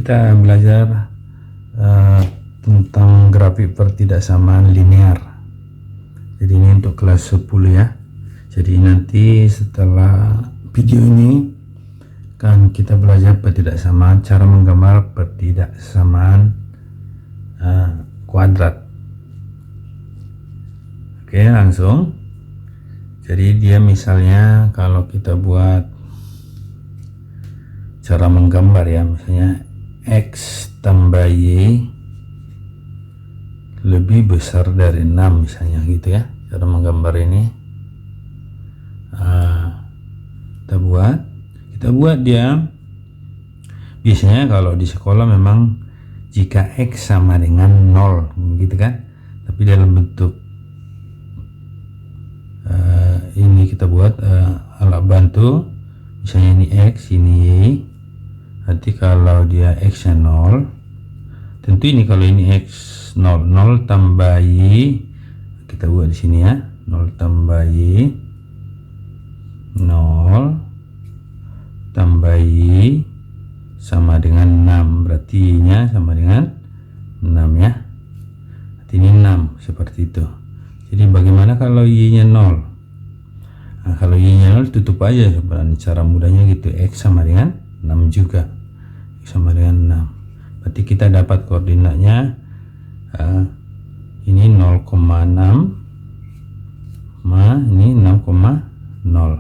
kita belajar tentang grafik pertidaksamaan linear. Jadi ini untuk kelas 10 ya. Jadi nanti setelah video ini kan kita belajar pertidaksamaan, cara menggambar pertidaksamaan kuadrat. Oke, langsung. Jadi dia misalnya kalau kita buat cara menggambar ya, misalnya X tambah Y lebih besar dari 6 misalnya gitu ya, cara menggambar ini. Kita buat dia biasanya kalau di sekolah memang jika X sama dengan 0 gitu kan, tapi dalam bentuk ini kita buat alat bantu, misalnya ini X, ini Y. Nanti kalau dia X nya 0, tentu ini kalau ini X 0, 0 tambah Y, kita buat di sini ya, 0 tambah Y, 0 tambah Y sama dengan 6, berarti Y nya sama dengan 6 ya. Berarti ini 6, seperti itu. Jadi bagaimana kalau Y nya 0? Nah, kalau Y nya 0 tutup aja sebenarnya, cara mudahnya gitu, X sama dengan 6 juga, X sama dengan 6. Berarti kita dapat koordinatnya ini 0,6 ini 6,0.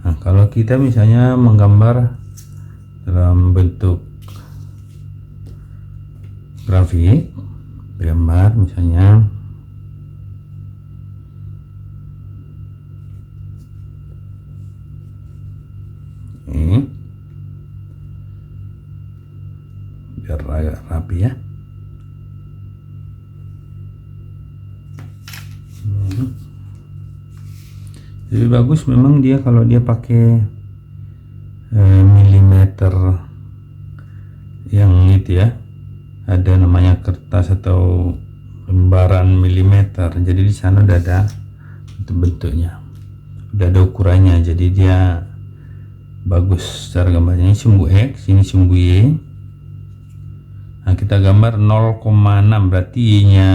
Nah, kalau kita misalnya menggambar dalam bentuk grafik, gambar misalnya ini biar agak rapi ya. Jadi bagus memang dia kalau dia pakai milimeter yang itu ya, ada namanya kertas atau lembaran milimeter. Jadi di sana udah ada bentuk-bentuknya, udah ada ukurannya, jadi dia bagus cara gambarnya. Ini sumbu X, ini sumbu Y. Nah, kita gambar 0,6, berarti Y nya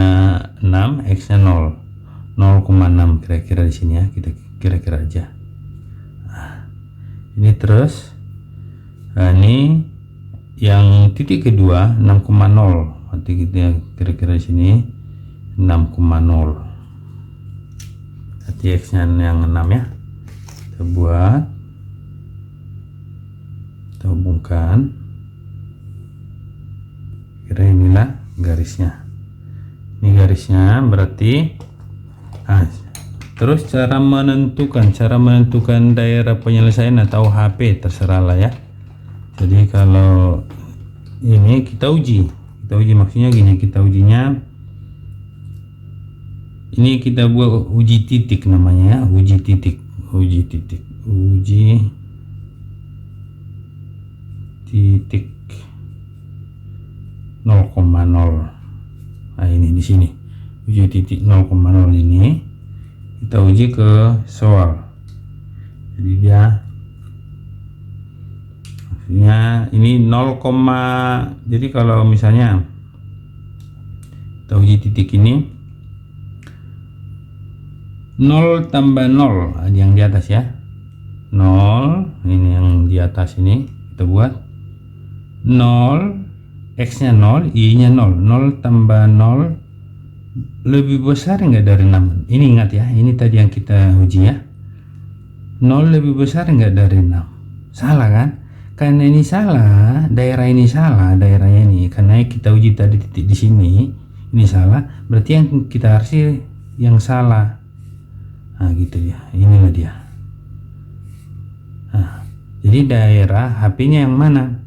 6, X nya 0, 0,6 kira-kira di sini ya, kita kira-kira aja. Nah, ini terus, nah, ini yang titik kedua 6,0, berarti kita kira-kira di sini 6,0, berarti X nya yang 6 ya. Kita buat, kita hubungkan, kira inilah garisnya, ini garisnya berarti. Terus cara menentukan daerah penyelesaian atau HP terserah lah ya. Jadi kalau ini kita uji maksudnya gini, kita ujinya ini kita buat uji titik namanya ya, uji titik 0,0. Nah, ini di sini uji titik 0,0 ini kita uji ke soal. Jadi dia maksudnya ini 0, jadi kalau misalnya kita uji titik ini 0 tambah 0 yang di atas ya, 0 ini yang di atas ini kita buat 0, X nya 0, Y nya 0, 0 tambah 0 lebih besar enggak dari 6. Ini ingat ya, ini tadi yang kita uji ya, 0 lebih besar enggak dari 6. Salah kan? Karena ini salah, daerah ini salah, daerahnya ini, karena kita uji tadi titik di sini, ini salah, berarti yang kita harus yang salah. Nah gitu ya, inilah dia. Nah, jadi daerah HP-nya yang mana?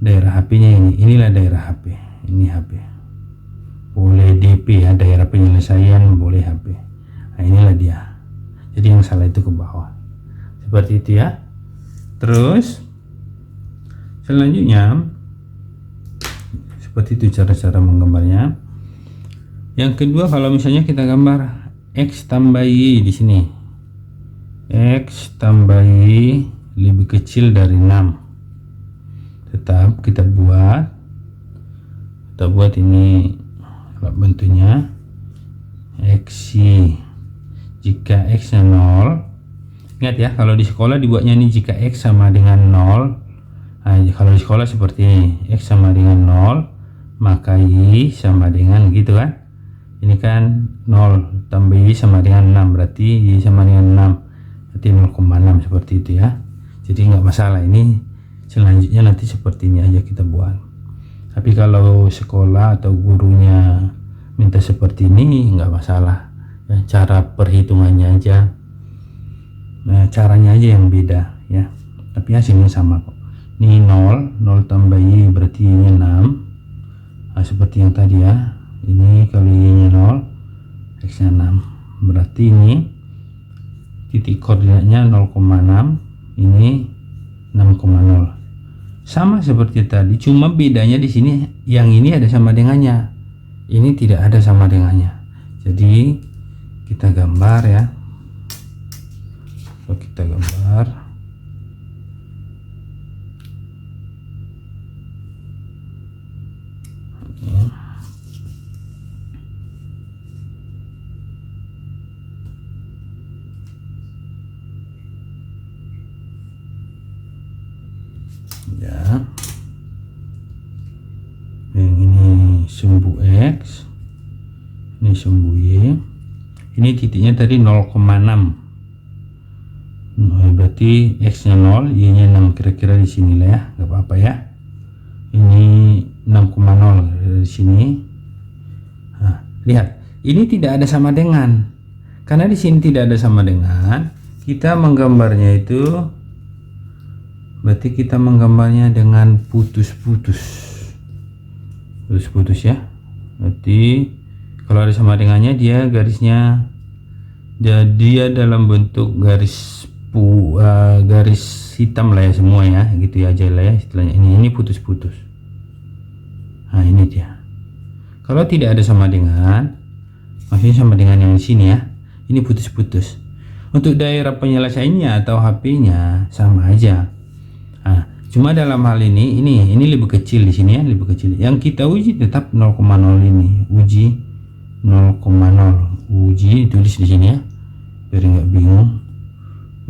Daerah HP-nya ini, inilah daerah HP, ini HP. Boleh DP ya, daerah penyelesaian, boleh HP. Nah, inilah dia. Jadi yang salah itu ke bawah, seperti itu ya. Terus selanjutnya seperti itu cara-cara menggambarnya. Yang kedua, kalau misalnya kita gambar X tambah Y di sini, X tambah Y lebih kecil dari 6, tetap kita buat ini kalau bentuknya x jika x nya 0. Ingat ya, kalau di sekolah dibuatnya ini jika x sama dengan 0. Nah, kalau di sekolah seperti ini, x sama dengan 0 maka y sama dengan gitu kan. Ini kan 0 tambah y sama dengan 6, berarti y sama dengan 6, berarti 0,6 seperti itu ya. Jadi nggak masalah, ini selanjutnya nanti seperti ini aja kita buat. Tapi kalau sekolah atau gurunya minta seperti ini nggak masalah ya, cara perhitungannya aja, nah caranya aja yang beda ya, tapi hasilnya sama kok. Ini 0 tambah y berarti y nya 6. Nah, seperti yang tadi ya, ini kalau y nya 0 x nya 6, berarti ini titik koordinatnya 0,6, ini 6,0. Sama seperti tadi, cuma bedanya di sini yang ini ada sama dengannya, ini tidak ada sama dengannya. Jadi kita gambar ya, kita gambar ya. Yang ini sumbu x, ini sumbu y, ini titiknya tadi 0,6. Berarti x nya 0, y nya 6, kira-kira di sini lah ya, nggak apa-apa ya. Ini 6,0 di sini. Nah, lihat, ini tidak ada sama dengan, karena di sini tidak ada sama dengan, kita menggambarnya itu berarti kita menggambarnya dengan putus-putus ya. Berarti kalau ada sama dengannya, dia garisnya jadi dalam bentuk garis hitam lah ya, semua ya, gitu ya aja lah ya istilahnya. Ini putus-putus. Nah ini dia. Kalau tidak ada sama dengan, maksudnya sama dengan yang di sini ya, ini putus-putus. Untuk daerah penyelesaiannya atau HP-nya sama aja. Nah, cuma dalam hal ini lebih kecil di sini ya, lebih kecil. Yang kita uji tetap 0,0 ini, uji 0,0, uji tulis di sini ya, biar nggak bingung.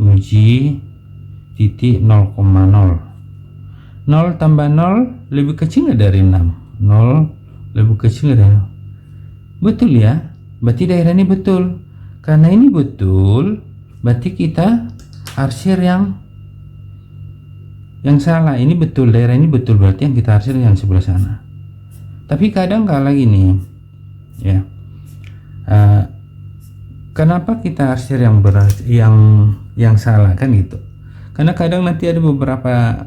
Uji titik 0,0. 0 tambah 0 lebih kecil nggak dari 6? 0 lebih kecil dari 0. Betul ya, berarti daerah ini betul. Karena ini betul, berarti kita arsir yang salah. Ini betul, daerah ini betul, berarti yang kita arsir yang sebelah sana. Tapi kadang kala gini ya, kenapa kita arsir yang salah kan gitu? Karena kadang nanti ada beberapa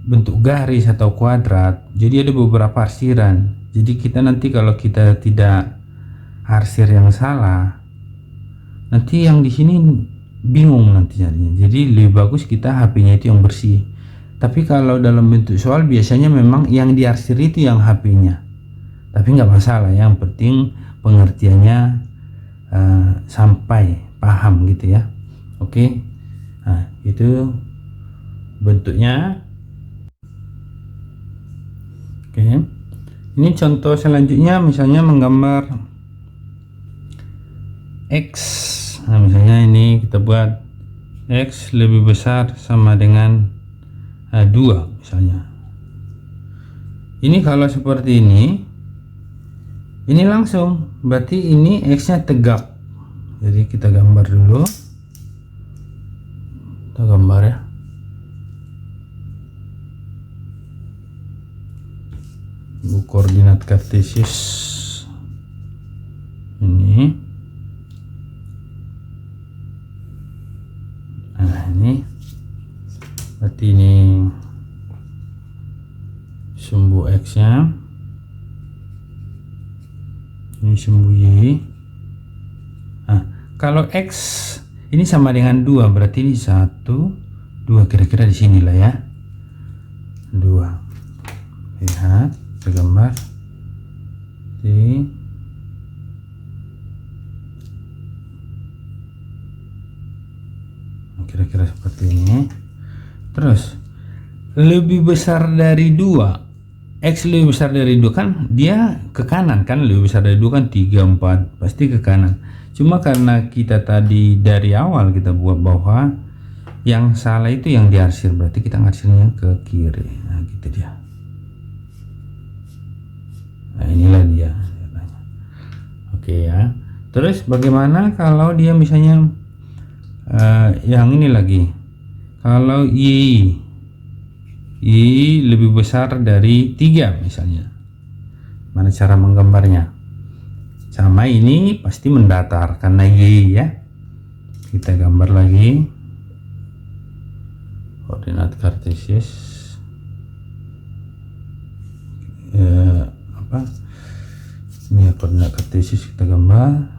bentuk garis atau kuadrat, jadi ada beberapa arsiran. Jadi kita nanti kalau kita tidak arsir yang salah, nanti yang di sini bingung nanti nyarinya. Jadi lebih bagus kita HP-nya itu yang bersih. Tapi kalau dalam bentuk soal biasanya memang yang diarsir itu yang HP-nya. Tapi nggak masalah, yang penting pengertiannya sampai paham gitu ya. Oke, nah itu bentuknya. Oke, ini contoh selanjutnya, misalnya menggambar X. Nah misalnya ini kita buat X lebih besar sama dengan 2 misalnya. Ini kalau seperti ini langsung berarti ini X nya tegak. Jadi kita gambar dulu, kita gambar ya. Koordinat kartesius ini. Nah ini berarti ini sumbu X nya, ini sumbu Y. Nah kalau X ini sama dengan 2, berarti ini 1, 2, kira-kira di sini lah ya, 2. Lihat, kita gambar kira-kira seperti ini. Terus lebih besar dari 2, X lebih besar dari 2 kan dia ke kanan kan, lebih besar dari 2 kan 3, 4 pasti ke kanan. Cuma karena kita tadi dari awal kita buat bahwa yang salah itu yang diarsir, berarti kita ngarsirnya ke kiri. Nah gitu dia. Nah inilah dia. Oke ya. Terus bagaimana kalau dia misalnya yang ini lagi, kalau Y lebih besar dari 3 misalnya, mana cara menggambarnya? Sama ini pasti mendatar karena Y ya. Kita gambar lagi koordinat kartesius ini ya, koordinat kartesius kita gambar.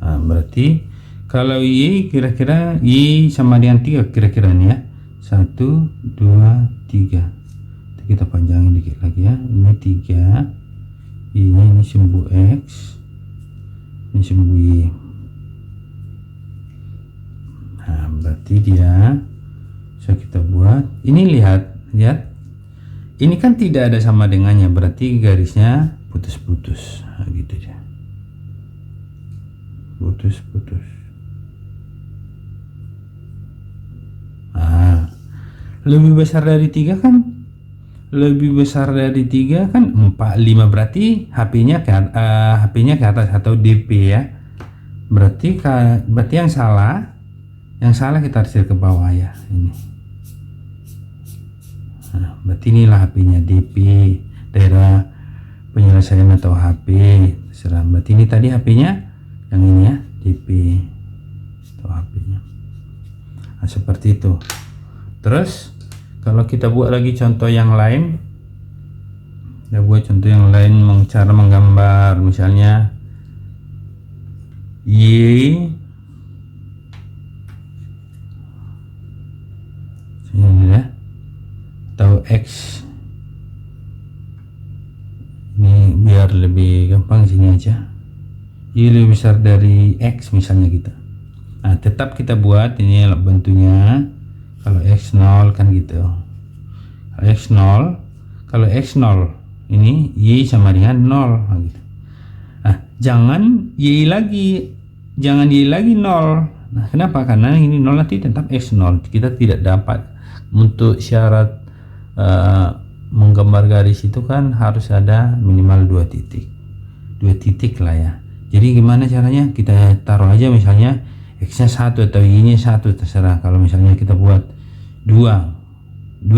Nah, berarti kalau Y kira-kira Y sama dengan 3 kira-kira nih ya, 1 2 3. Kita panjangin dikit lagi ya, ini 3, ini sumbu X, ini sumbu Y. Nah berarti dia bisa kita buat ini, lihat ini kan tidak ada sama dengannya, berarti garisnya putus-putus. Nah, gitu ya, putus-putus. Nah lebih besar dari 3 kan, lebih besar dari 3 kan 4, 5, berarti HP-nya ke atas atau DP ya. Berarti yang salah kita arsir ke bawah ya, ini. Nah, berarti inilah HP-nya, DP, daerah penyelesaian atau HP, terserah. Berarti ini tadi HP-nya yang ini ya, DP atau HP-nya. Nah, seperti itu. Terus kalau kita buat lagi contoh yang lain, cara menggambar misalnya Y ini ya, atau X. Ini biar lebih gampang, sini aja. Y lebih besar dari X misalnya gitu. Nah tetap kita buat ini bentuknya. Kalau X0 kan gitu. Kalau X0 ini Y sama dengan 0 gitu. Nah, jangan Y lagi 0. Nah, kenapa? Karena ini 0 nanti tetap X0. Kita tidak dapat untuk syarat menggambar garis itu kan harus ada minimal 2 titik. 2 titik lah ya. Jadi gimana caranya? Kita taruh aja misalnya X-nya 1 atau Y-nya 1, terserah. Kalau misalnya kita buat 2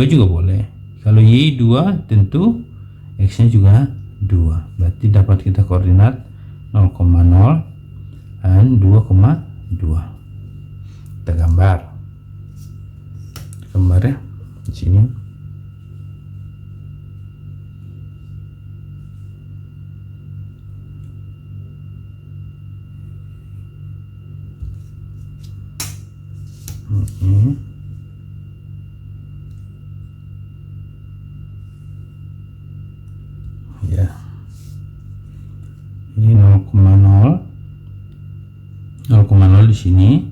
juga boleh. Kalau Y 2 tentu X-nya juga 2. Berarti dapat kita koordinat 0,0 dan 2,2. Kita gambar ya di sini. Ya, ini 0,0 di sini.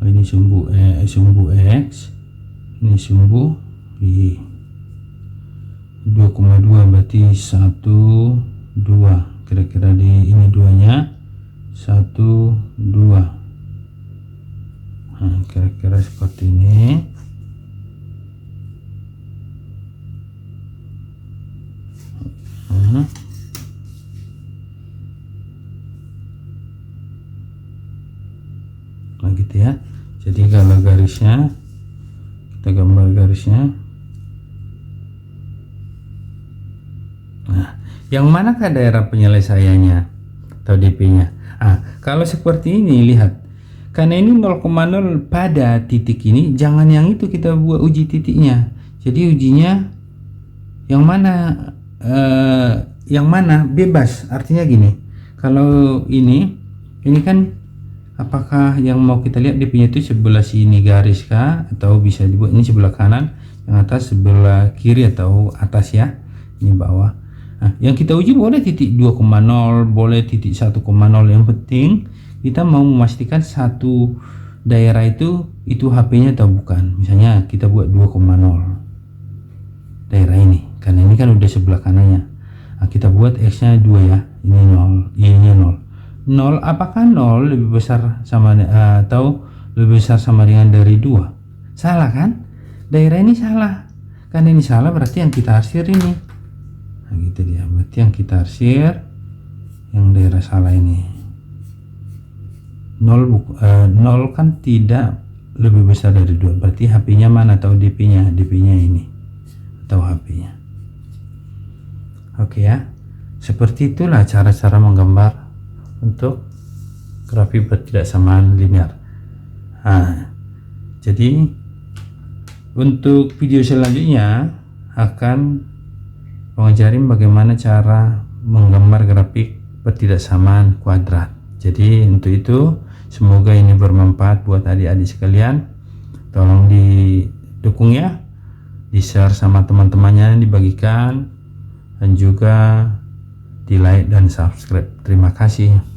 Ini sumbu X, ini sumbu Y. 2,2 berarti 1 2, kira-kira di ini 2-nya 1 2. Nah, kira-kira seperti ini. Nah gitu ya. Jadi kalau garisnya, kita gambar garisnya. Nah, yang manakah daerah penyelesaiannya atau DP-nya? Ah, kalau seperti ini lihat, karena ini 0,0 pada titik ini, jangan yang itu kita buat uji titiknya. Jadi ujinya yang mana? Yang mana bebas, artinya gini, kalau ini kan apakah yang mau kita lihat DP-nya itu sebelah sini garis kah, atau bisa dibuat ini sebelah kanan, yang atas sebelah kiri atau atas ya, ini bawah. Nah, yang kita uji boleh titik 2,0, boleh titik 1,0. Yang penting kita mau memastikan satu daerah itu HP-nya atau bukan. Misalnya kita buat 2,0 daerah ini, karena ini kan udah sebelah kanannya. Nah, kita buat X-nya 2 ya, ini 0, Y-nya 0. 0, apakah 0 lebih besar sama atau lebih besar sama dengan dari 2? Salah kan? Daerah ini salah. Karena ini salah berarti yang kita arsir ini. Nah, gitu dia, berarti yang kita arsir yang daerah salah ini. 0 kan tidak lebih besar dari 2, berarti HP-nya mana atau DP-nya? DP-nya ini atau HP-nya. Oke ya, seperti itulah cara-cara menggambar untuk grafik bertidaksamaan linear. Nah, jadi untuk video selanjutnya akan mengajarin bagaimana cara menggambar grafik bertidaksamaan kuadrat. Jadi untuk itu semoga ini bermanfaat buat adik-adik sekalian. Tolong didukung ya, di share sama teman-temannya, dibagikan, dan juga di like dan subscribe. Terima kasih.